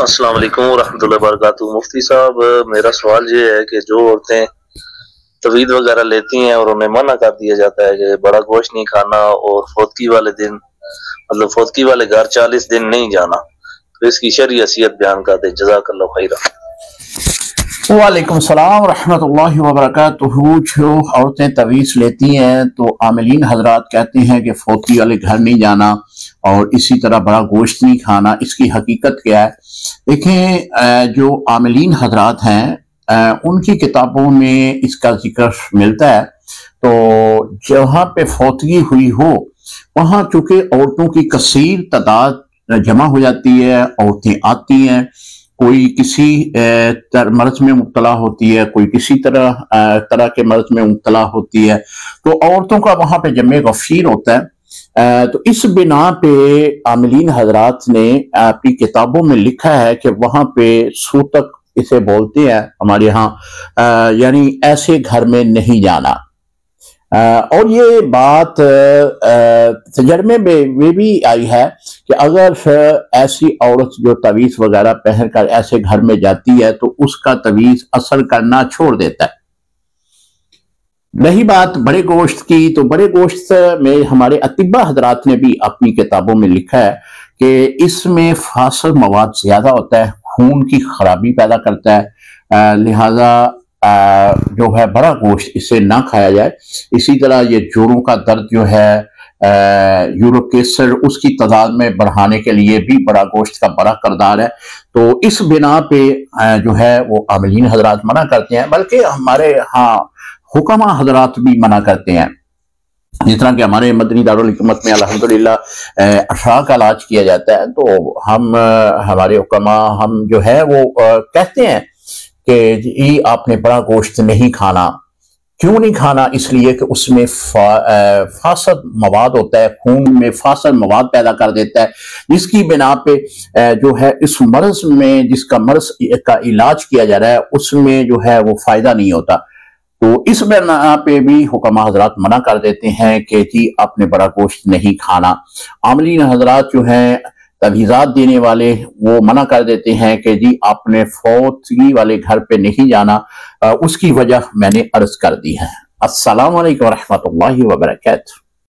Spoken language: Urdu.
السلام علیکم ورحمۃ اللہ وبرکاتہ۔ مفتی صاحب، میرا سوال یہ ہے کہ جو عورتیں طویل وغیرہ لیتی ہیں اور انہیں منع کر دیا جاتا ہے کہ بڑا گوشت نہیں کھانا اور فوتگی والے دن فوتگی والے گھر 40 دن نہیں جانا، تو اس کی شرعی حیثیت بیان کر دیں۔ جزاک اللہ خیرہ۔ وعلیکم السلام ورحمۃ اللہ وبرکاتہ۔ جو عورتیں طویل لیتی ہیں تو عاملین حضرات کہتے ہیں کہ فوتگی والے گھر نہیں جانا اور اسی طرح بڑا گوشت نہیں کھانا۔ اس کی حقیقت کیا ہے؟ دیکھیں، جو عاملین حضرات ہیں ان کی کتابوں میں اس کا ذکر ملتا ہے۔ تو جہاں پہ فوتگی ہوئی ہو وہاں چونکہ عورتوں کی کثیر تعداد جمع ہو جاتی ہے، عورتیں آتی ہیں، کوئی کسی مرض میں مبتلا ہوتی ہے، کوئی کسی طرح کے مرض میں مبتلا ہوتی ہے، تو عورتوں کا وہاں پہ جمع غفیر ہوتا ہے۔ تو اس بنا پہ عاملین حضرات نے اپنی کتابوں میں لکھا ہے کہ وہاں پہ سوتک اسے بولتے ہیں ہمارے ہاں، یعنی ایسے گھر میں نہیں جانا۔ اور یہ بات تجربے میں بھی آئی ہے کہ اگر ایسی عورت جو تعویذ وغیرہ پہن کر ایسے گھر میں جاتی ہے تو اس کا تعویذ اثر کرنا چھوڑ دیتا ہے۔ رہی بات بڑے گوشت کی، تو بڑے گوشت میں ہمارے اطباء حضرات نے بھی اپنی کتابوں میں لکھا ہے کہ اس میں فاسد مواد زیادہ ہوتا ہے، خون کی خرابی پیدا کرتا ہے، لہذا جو ہے بڑا گوشت اسے نہ کھایا جائے۔ اسی طرح یہ جوڑوں کا درد جو ہے، یورک ایسڈ، اس کی تعداد میں بڑھانے کے لیے بھی بڑا گوشت کا بڑا کردار ہے۔ تو اس بنا پہ جو ہے وہ عاملین حضرات منع کرتے ہیں، بلکہ ہمارے ہاں حکماء حضرات بھی منع کرتے ہیں۔ جس طرح کہ ہمارے مدنی دارالحکمت میں الحمدللہ اشعاع کا علاج کیا جاتا ہے، تو ہمارے حکماء ہم جو ہے وہ کہتے ہیں کہ جی آپ نے بڑا گوشت نہیں کھانا۔ کیوں نہیں کھانا؟ اس لیے کہ اس میں فاسد مواد ہوتا ہے، خون میں فاسد مواد پیدا کر دیتا ہے، جس کی بنا پہ جو ہے اس مرض میں، جس کا مرض کا علاج کیا جا رہا ہے، اس میں جو ہے وہ فائدہ نہیں ہوتا۔ تو اس بنا پہ بھی حکماء حضرات منع کر دیتے ہیں کہ جی آپ نے بڑا گوشت نہیں کھانا۔ عاملین حضرات جو ہیں تجویزات دینے والے، وہ منع کر دیتے ہیں کہ جی آپ نے فوتگی والے گھر پہ نہیں جانا۔ اس کی وجہ میں نے عرض کر دی ہے۔ السلام علیکم ورحمۃ اللہ وبرکاتہ۔